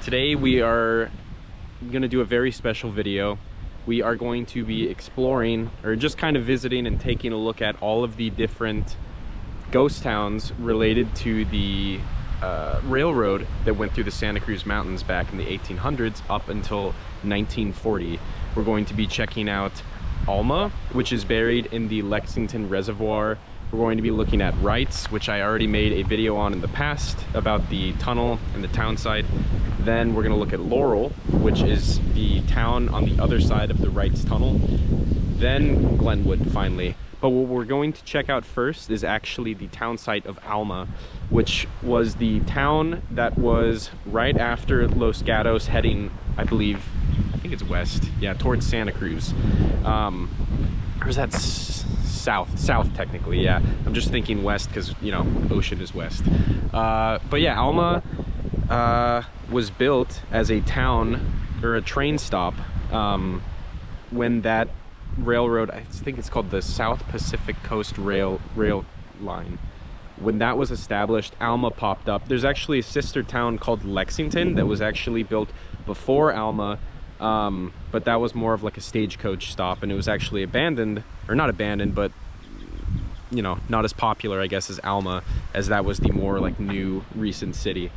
Today we are going to do a very special video. We are going to be exploring, or just kind of visiting and taking a look at all of the different ghost towns related to the railroad that went through the Santa Cruz Mountains back in the 1800s up until 1940. We're going to be checking out Alma, which is buried in the Lexington Reservoir. We're going to be looking at Wrights, which I already made a video on in the past about the tunnel and the town site. Then we're going to look at Laurel, which is the town on the other side of the Wrights tunnel. Then Glenwood, finally. But what we're going to check out first is actually the town site of Alma, which was the town that was right after Los Gatos, heading, I think it's west, yeah, towards Santa Cruz. Or is that south technically? Yeah, I'm just thinking west because, you know, ocean is west. But yeah, Alma was built as a town or a train stop when that railroad, I think it's called the South Pacific Coast Rail Line, when that was established, Alma popped up. There's actually a sister town called Lexington that was actually built before Alma, but that was more of like a stagecoach stop, and it was actually abandoned, or not abandoned, but you know, not as popular, I guess, as Alma, as that was the more like new recent city.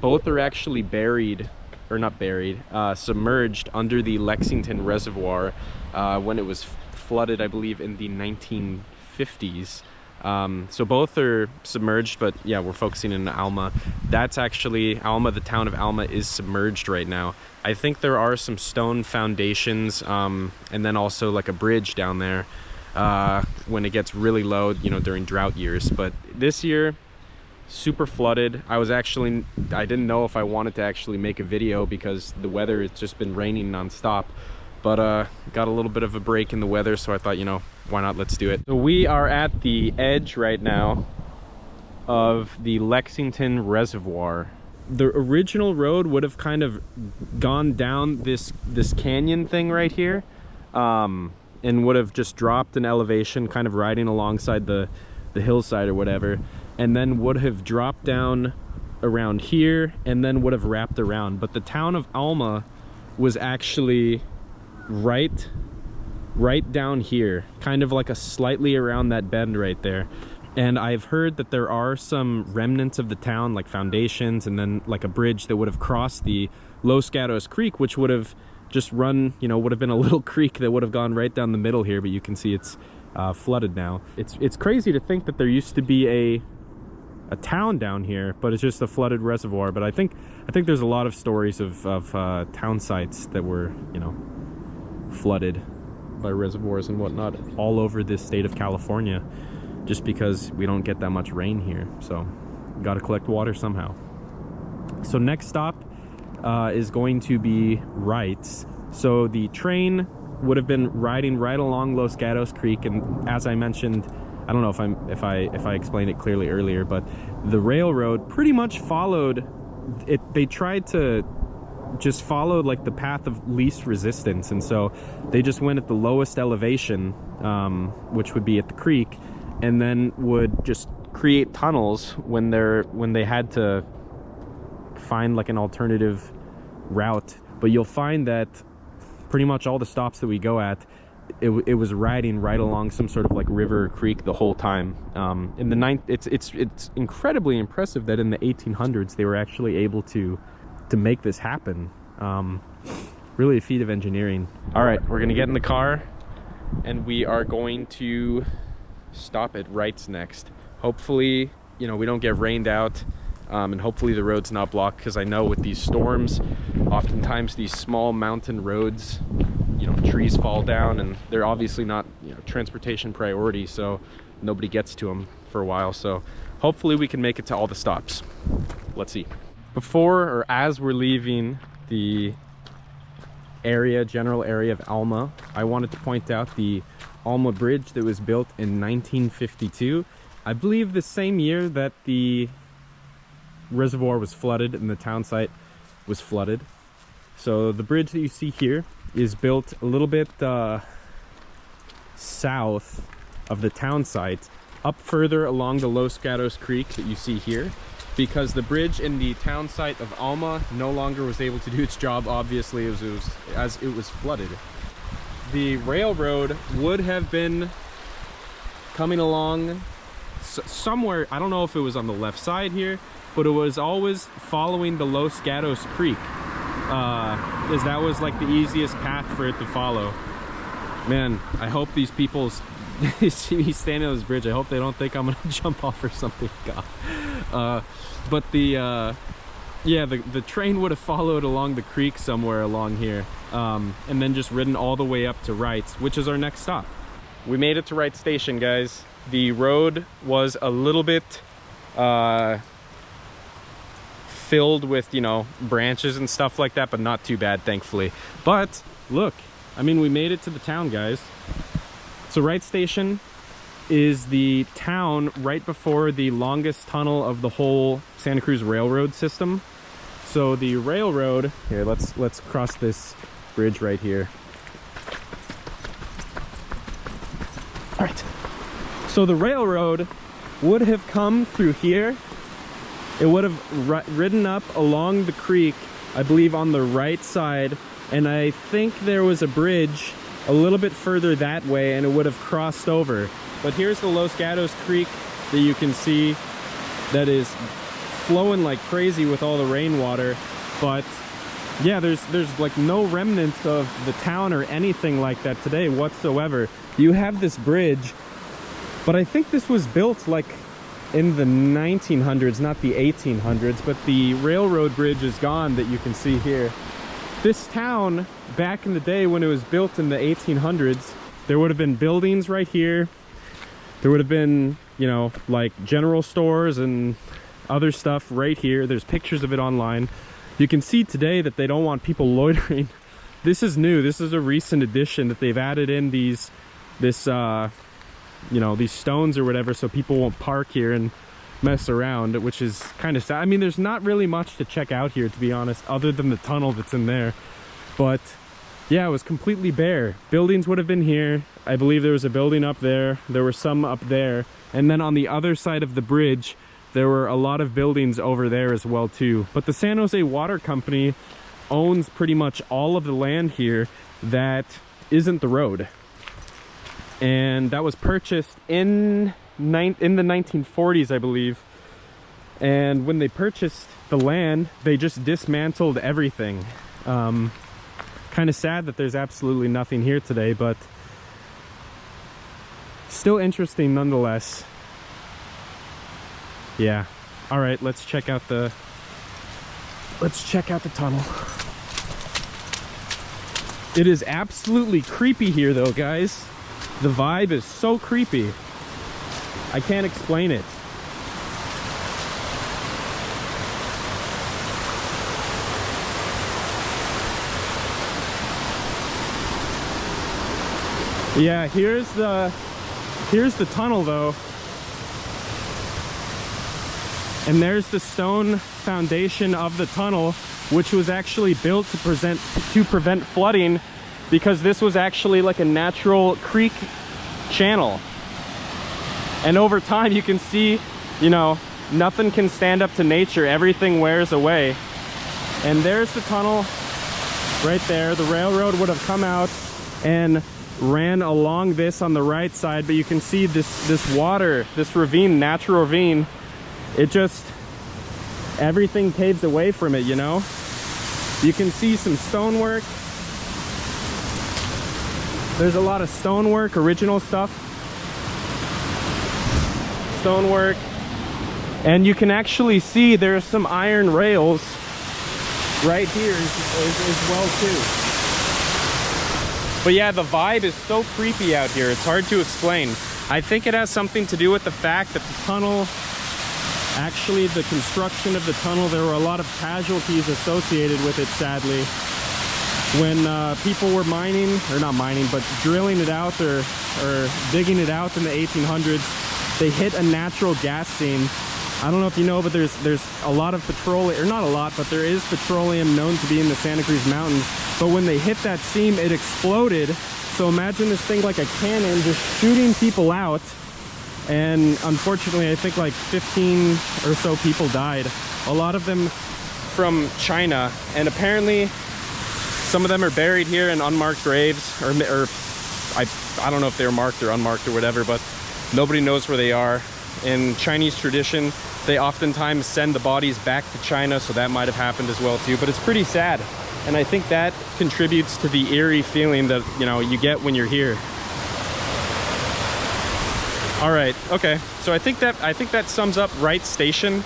Both are actually buried, or not buried, submerged under the Lexington Reservoir when it was flooded, I believe, in the 1950s. So both are submerged, but yeah, we're focusing in Alma. That's actually Alma. The town of Alma is submerged right now. I think there are some stone foundations, and then also like a bridge down there when it gets really low, you know, during drought years. But this year, super flooded. I didn't know if I wanted to actually make a video because the weather, it's just been raining nonstop. But got a little bit of a break in the weather, so I thought, you know, why not, let's do it. So we are at the edge right now of the Lexington Reservoir. The original road would have kind of gone down this canyon thing right here, and would have just dropped an elevation, kind of riding alongside the hillside or whatever, and then would have dropped down around here and then would have wrapped around. But the town of Alma was actually right down here, kind of like a slightly around that bend right there. And I've heard that there are some remnants of the town, like foundations, and then like a bridge that would have crossed the Los Gatos Creek, which would have just run, you know, would have been a little creek that would have gone right down the middle here, but you can see it's flooded now. It's crazy to think that there used to be a town down here, but it's just a flooded reservoir. But I think there's a lot of stories of town sites that were, you know, flooded by reservoirs and whatnot all over this state of California, just because we don't get that much rain here, so got to collect water somehow. So next stop is going to be Wrights. So the train would have been riding right along Los Gatos Creek, and as I mentioned, I don't know if I explained it clearly earlier, but the railroad pretty much followed it. They tried to just follow like the path of least resistance, and so they just went at the lowest elevation, which would be at the creek, and then would just create tunnels when they had to find like an alternative route. But you'll find that pretty much all the stops that we go at, it was riding right along some sort of like river or creek the whole time. In the it's incredibly impressive that in the 1800s they were actually able to make this happen. Really a feat of engineering. All right, we're gonna get in the car and we are going to stop at Wrights next. Hopefully, you know, we don't get rained out, and hopefully the road's not blocked, because I know with these storms, oftentimes these small mountain roads, you know, trees fall down, and they're obviously not, you know, transportation priority, so nobody gets to them for a while. So hopefully we can make it to all the stops. Let's see. Before, or as we're leaving the general area of Alma, I wanted to point out the Alma Bridge that was built in 1952. I believe the same year that the reservoir was flooded and the town site was flooded. So the bridge that you see here is built a little bit south of the town site, up further along the Los Gatos Creek that you see here. because the bridge in the town site of Alma no longer was able to do its job. Obviously, as it was flooded. The railroad would have been coming along somewhere. I don't know if it was on the left side here, but it was always following the Los Gatos Creek, as that was like the easiest path for it to follow. Man, I hope these people see me standing on this bridge. I hope they don't think I'm gonna jump off or something. God. But the yeah, the train would have followed along the creek somewhere along here, and then just ridden all the way up to Wrights, which is our next stop. We made it to Wright Station, guys. The road was a little bit filled with, you know, branches and stuff like that, but not too bad, thankfully. But look, I mean, we made it to the town, guys. So Wright Station is the town right before the longest tunnel of the whole Santa Cruz Railroad system. So the railroad, here, let's cross this bridge right here. All right. So the railroad would have come through here. It would have ridden up along the creek, I believe on the right side, and I think there was a bridge a little bit further that way, and it would have crossed over. But here's the Los Gatos Creek that you can see that is flowing like crazy with all the rainwater. But yeah, there's like no remnants of the town or anything like that today whatsoever. You have this bridge, but I think this was built like in the 1900s, not the 1800s, but the railroad bridge is gone that you can see here. This town, back in the day when it was built in the 1800s, there would have been buildings right here. There would have been, you know, like general stores and other stuff right here. There's pictures of it online. You can see today that they don't want people loitering. This is new. This is a recent addition that they've added in these stones or whatever, so people won't park here and mess around, which is kind of sad. I mean, there's not really much to check out here, to be honest, other than the tunnel that's in there. But yeah, it was completely bare. Buildings would have been here. I believe there was a building up there. There were some up there. And then on the other side of the bridge, there were a lot of buildings over there as well too. But the San Jose Water Company owns pretty much all of the land here that isn't the road. And that was purchased in the 1940s, I believe. And when they purchased the land, they just dismantled everything. Kind of sad that there's absolutely nothing here today, but still interesting nonetheless. Yeah. All right, let's check out the tunnel. It is absolutely creepy here though, guys. The vibe is so creepy. I can't explain it. Yeah, here's the tunnel though. And there's the stone foundation of the tunnel, which was actually built to prevent flooding, because this was actually like a natural creek channel. And over time you can see, you know, nothing can stand up to nature. Everything wears away. And there's the tunnel right there. The railroad would have come out and ran along this on the right side, but you can see this water, this ravine, natural ravine, it just, everything caves away from it, you know? You can see some stonework. There's a lot of stonework, original stuff. Stonework. And you can actually see there's some iron rails right here as well too. But yeah, the vibe is so creepy out here. It's hard to explain. I think it has something to do with the fact that the tunnel, actually the construction of the tunnel, there were a lot of casualties associated with it, sadly. When people were mining, or not mining, but drilling it out or digging it out in the 1800s, they hit a natural gas seam. I don't know if you know, but there's a lot of petroleum, or not a lot, but there is petroleum known to be in the Santa Cruz Mountains. But when they hit that seam, it exploded. So imagine this thing like a cannon just shooting people out. and unfortunately I think like 15 or so people died, a lot of them from China, and apparently some of them are buried here in unmarked graves, or I don't know if they're marked or unmarked or whatever, but nobody knows where they are. In Chinese tradition, they oftentimes send the bodies back to China, so that might have happened as well too, but it's pretty sad. And I think that contributes to the eerie feeling that, you know, you get when you're here. All right, okay, so I think that sums up Wright Station.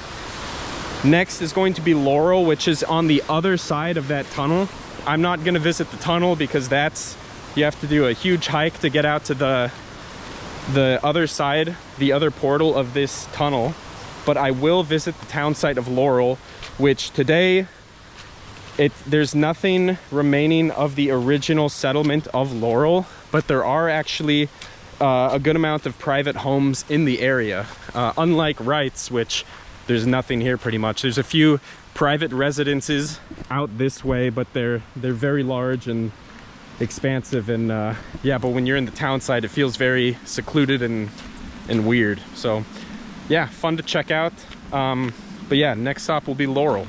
Next is going to be Laurel, which is on the other side of that tunnel. I'm not gonna visit the tunnel because you have to do a huge hike to get out to the other side, the other portal of this tunnel. But I will visit the town site of Laurel, which today, there's nothing remaining of the original settlement of Laurel, but there are actually a good amount of private homes in the area. Unlike Wright's, which there's nothing here pretty much. There's a few private residences out this way, but they're very large and expansive, and yeah, but when you're in the town side, it feels very secluded and weird. So yeah, fun to check out. But yeah, next stop will be Laurel.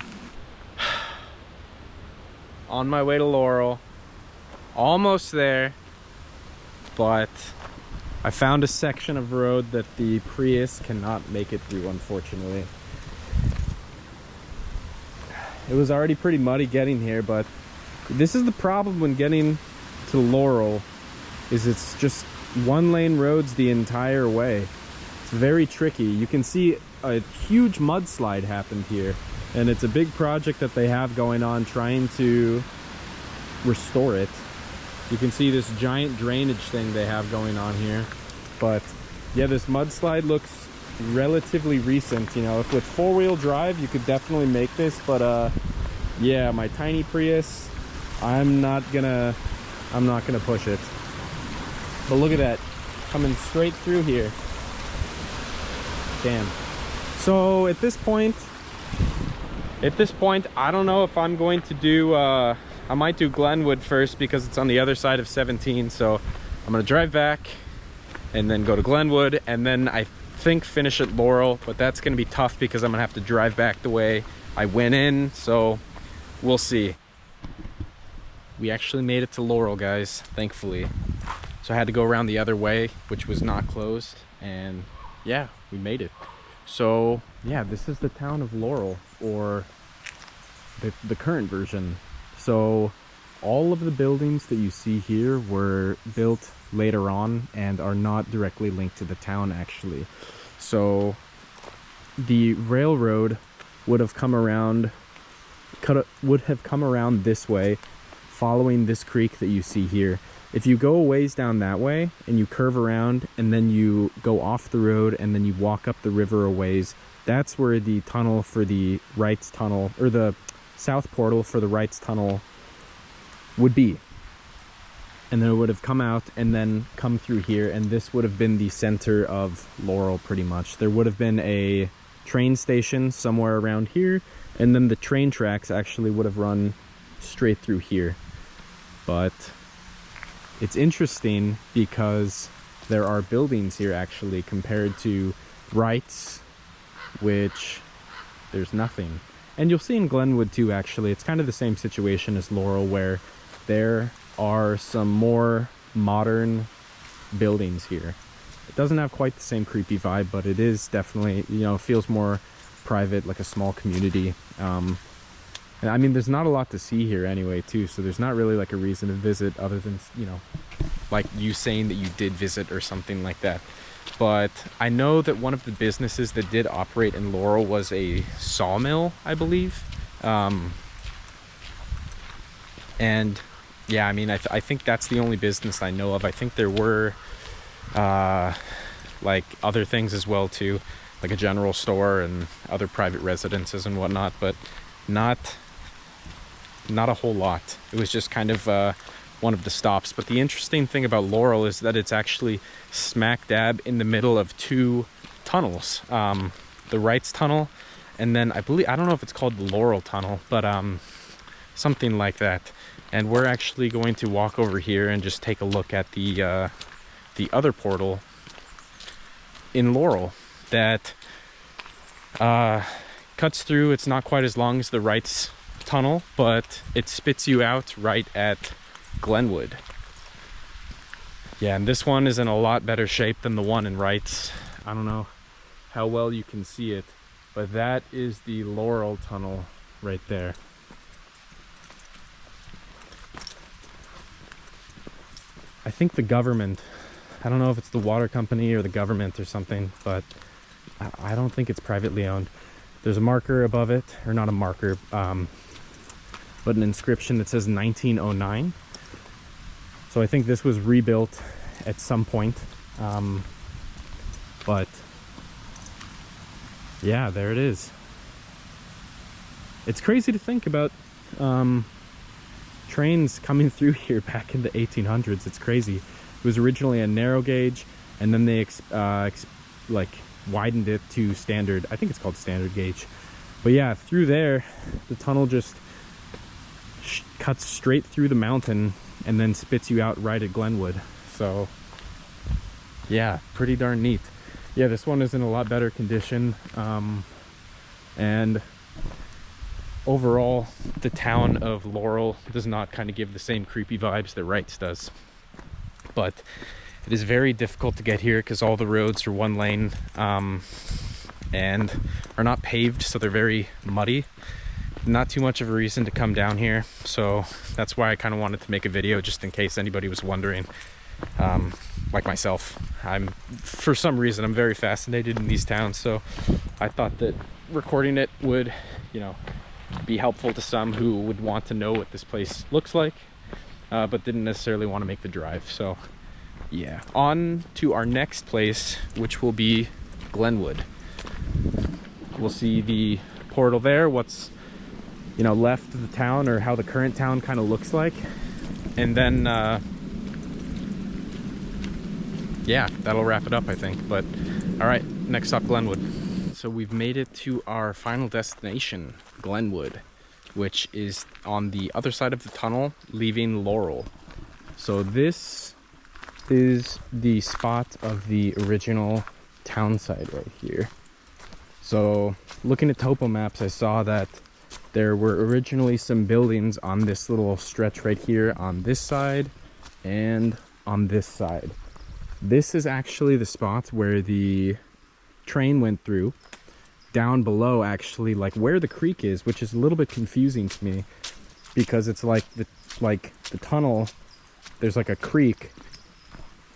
On my way to Laurel, almost there, but I found a section of road that the Prius cannot make it through, unfortunately. It was already pretty muddy getting here, but this is the problem when getting to Laurel, is it's just one-lane roads the entire way. It's very tricky. You can see a huge mudslide happened here, and it's a big project that they have going on trying to restore it. You can see this giant drainage thing they have going on here. But yeah, this mudslide looks relatively recent. You know, if with four-wheel drive you could definitely make this, but yeah, my tiny Prius, I'm not gonna push it. But look at that, coming straight through here. Damn. So at this point I don't know if I'm going to do I might do Glenwood first because it's on the other side of 17. So I'm gonna drive back and then go to Glenwood, and then I think finish at Laurel, but that's gonna be tough because I'm gonna have to drive back the way I went in, so we'll see. We actually made it to Laurel, guys, thankfully. So I had to go around the other way, which was not closed, and yeah, we made it. So yeah, this is the town of Laurel, or the current version. So all of the buildings that you see here were built later on and are not directly linked to the town, actually. So the railroad would have come around this way, following this creek that you see here. If you go a ways down that way and you curve around and then you go off the road and then you walk up the river a ways, that's where the tunnel for the Wright's Tunnel, or the south portal for the Wright's Tunnel, would be. And then it would have come out and then come through here, and this would have been the center of Laurel pretty much. There would have been a train station somewhere around here, and then the train tracks actually would have run straight through here. But it's interesting because there are buildings here actually compared to Wright's, which there's nothing. And you'll see in Glenwood too, actually. It's kind of the same situation as Laurel, where there are some more modern buildings here. It doesn't have quite the same creepy vibe, but it is definitely, you know, feels more private, like a small community. And I mean, there's not a lot to see here anyway too, so there's not really like a reason to visit other than, you know, like you saying that you did visit or something like that. But I know that one of the businesses that did operate in Laurel was a sawmill, I believe. And yeah, I mean, I think that's the only business I know of. I think there were like other things as well too, like a general store and other private residences and whatnot, but not a whole lot. It was just kind of one of the stops. But the interesting thing about Laurel is that it's actually smack dab in the middle of two tunnels, the Wright's Tunnel, and then I don't know if it's called the Laurel Tunnel, but something like that. And we're actually going to walk over here and just take a look at the other portal in Laurel that cuts through. It's not quite as long as the Wright's tunnel, but it spits you out right at Glenwood. Yeah, and this one is in a lot better shape than the one in Wright's. I don't know how well you can see it, but that is the Laurel Tunnel right there. I think the government, I don't know if it's the water company or the government or something, but I don't think it's privately owned. There's a marker above it, or not a marker, but an inscription that says 1909. So I think this was rebuilt at some point. But yeah, there it is. It's crazy to think about trains coming through here back in the 1800s. It's crazy. It was originally a narrow gauge, and then they like widened it to standard. I think it's called standard gauge. But yeah, through there, the tunnel just cuts straight through the mountain and then spits you out right at Glenwood. So yeah, pretty darn neat. Yeah, this one is in a lot better condition, and overall the town of Laurel does not kind of give the same creepy vibes that Wright's does. But it is very difficult to get here because all the roads are one lane and are not paved, so they're very muddy. Not too much of a reason to come down here, so that's why I kind of wanted to make a video, just in case anybody was wondering. Like myself, for some reason I'm very fascinated in these towns, so I thought that recording it would, you know, be helpful to some who would want to know what this place looks like, but didn't necessarily want to make the drive. So yeah, on to our next place, which will be Glenwood. We'll see the portal there, what's, you know, left of the town, or how the current town kind of looks like, and then yeah, that'll wrap it up, I think. But all right, next stop, Glenwood. So we've made it to our final destination, Glenwood, which is on the other side of the tunnel, leaving Laurel. So this is the spot of the original town site right here. So looking at topo maps, I saw that there were originally some buildings on this little stretch right here on this side and on this side. This is actually the spot where the train went through. Down below, actually, like where the creek is, which is a little bit confusing to me, because it's like the tunnel, there's like a creek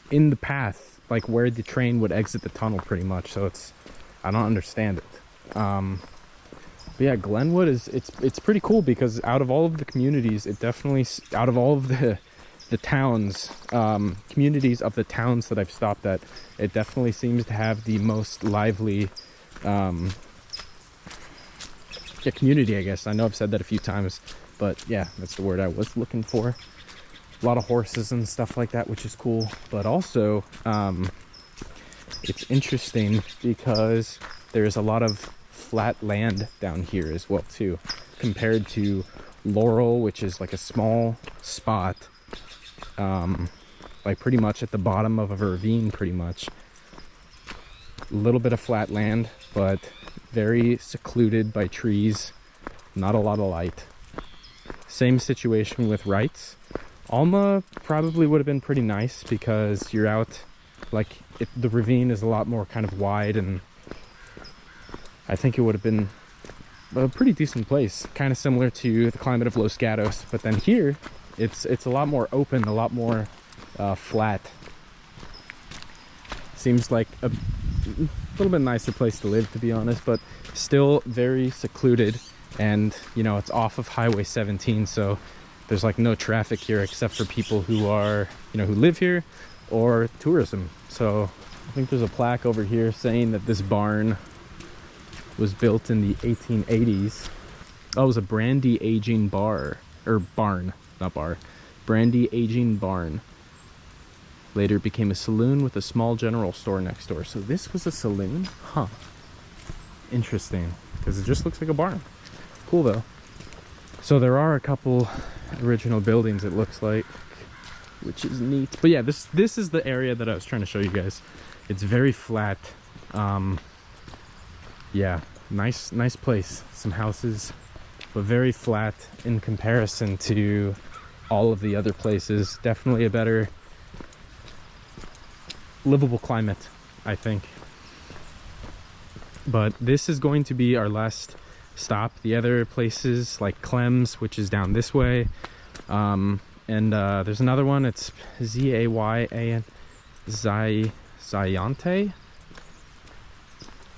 in the path, like where the train would exit the tunnel, pretty much. So it's, I don't understand it. But yeah, Glenwood is, it's pretty cool, because out of all of the communities, it definitely, out of all of the towns, communities of the towns that I've stopped at, it definitely seems to have the most lively community, I guess. I know I've said that a few times, but yeah, that's the word I was looking for. A lot of horses and stuff like that, which is cool. But also, it's interesting because there's a lot of flat land down here as well too, compared to Laurel, which is like a small spot, like pretty much at the bottom of a ravine, pretty much. A little bit of flat land, but very secluded by trees, not a lot of light. Same situation with Wright's. Alma probably would have been pretty nice, because you're out, like, the ravine is a lot more kind of wide, and I think it would have been a pretty decent place, kind of similar to the climate of Los Gatos. But then here, it's a lot more open, a lot more flat. Seems like a little bit nicer place to live, to be honest, but still very secluded. And you know, it's off of Highway 17, so there's like no traffic here except for people who are, you know, who live here, or tourism. So I think there's a plaque over here saying that this barn was built in the 1880s. Oh, it was a brandy aging bar, or barn, not bar, brandy aging barn. Later became a saloon with a small general store next door. So this was a saloon? Huh. Interesting, because it just looks like a barn. Cool though. So there are a couple original buildings, it looks like, which is neat. But yeah, this is the area that I was trying to show you guys. It's very flat, Yeah, nice place. Some houses, but very flat in comparison to all of the other places. Definitely a better livable climate, I think. But this is going to be our last stop. The other places like Clem's, which is down this way, and there's another one. It's Zayan, Zayante,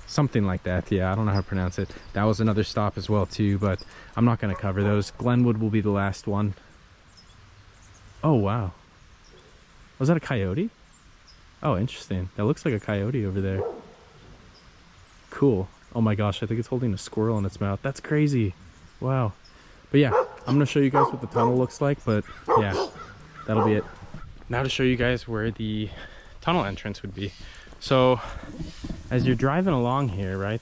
something like that. Yeah, I don't know how to pronounce it. That was another stop as well too, but I'm not going to cover those. Glenwood will be the last one. Oh wow, was that a coyote? Oh, interesting. That looks like a coyote over there. Cool. Oh my gosh, I think it's holding a squirrel in its mouth. That's crazy. Wow. But yeah, I'm gonna show you guys what the tunnel looks like, but yeah, that'll be it. Now to show you guys where the tunnel entrance would be. So as you're driving along here, right,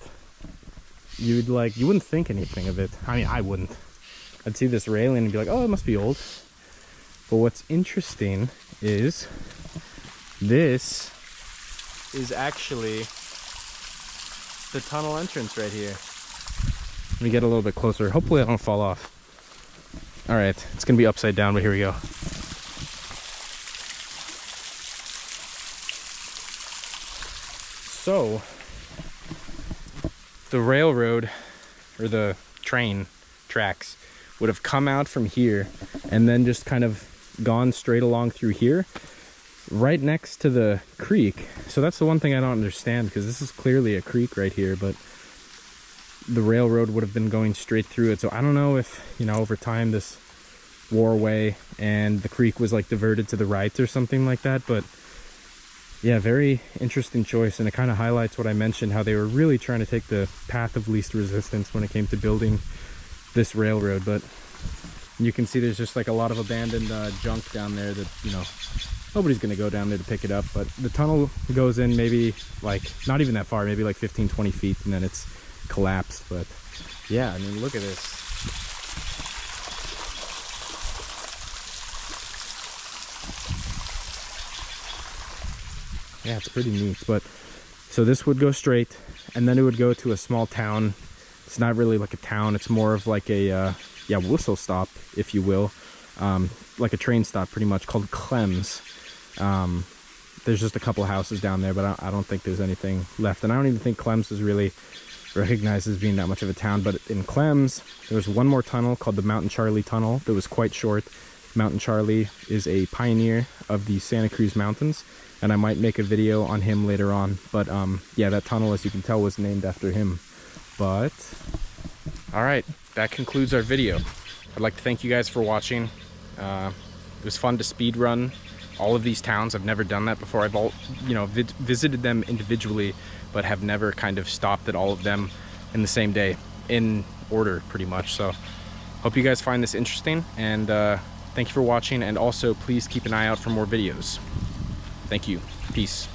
you wouldn't think anything of it. I mean, I wouldn't. I'd see this railing and be like, oh, it must be old. But what's interesting is this is actually the tunnel entrance right here. Let me get a little bit closer. Hopefully I don't fall off. All right, it's gonna be upside down, but here we go. So the railroad, or the train tracks, would have come out from here and then just kind of gone straight along through here, right next to the creek. So that's the one thing I don't understand, because this is clearly a creek right here, but the railroad would have been going straight through it. So I don't know if, you know, over time this wore away and the creek was like diverted to the right or something like that. But yeah, very interesting choice, and it kind of highlights what I mentioned, how they were really trying to take the path of least resistance when it came to building this railroad. But you can see there's just like a lot of abandoned junk down there that, you know, nobody's gonna go down there to pick it up. But the tunnel goes in maybe like not even that far, maybe like 15-20 feet, and then it's collapsed. But yeah, I mean, look at this. Yeah, it's pretty neat. But so this would go straight, and then it would go to a small town. It's not really like a town, it's more of like a yeah, whistle stop, if you will, like a train stop pretty much, called Clem's. There's just a couple of houses down there, but I don't think there's anything left, and I don't even think Clem's is really recognized as being that much of a town. But in Clem's, there's one more tunnel called the Mountain Charlie Tunnel that was quite short. Mountain Charlie is a pioneer of the Santa Cruz Mountains, and I might make a video on him later on. But yeah, that tunnel, as you can tell, was named after him. But all right, that concludes our video. I'd like to thank you guys for watching. It was fun to speed run all of these towns. I've never done that before. I've visited them individually, but have never kind of stopped at all of them in the same day, in order pretty much. So hope you guys find this interesting, and thank you for watching, and also please keep an eye out for more videos. Thank you. Peace.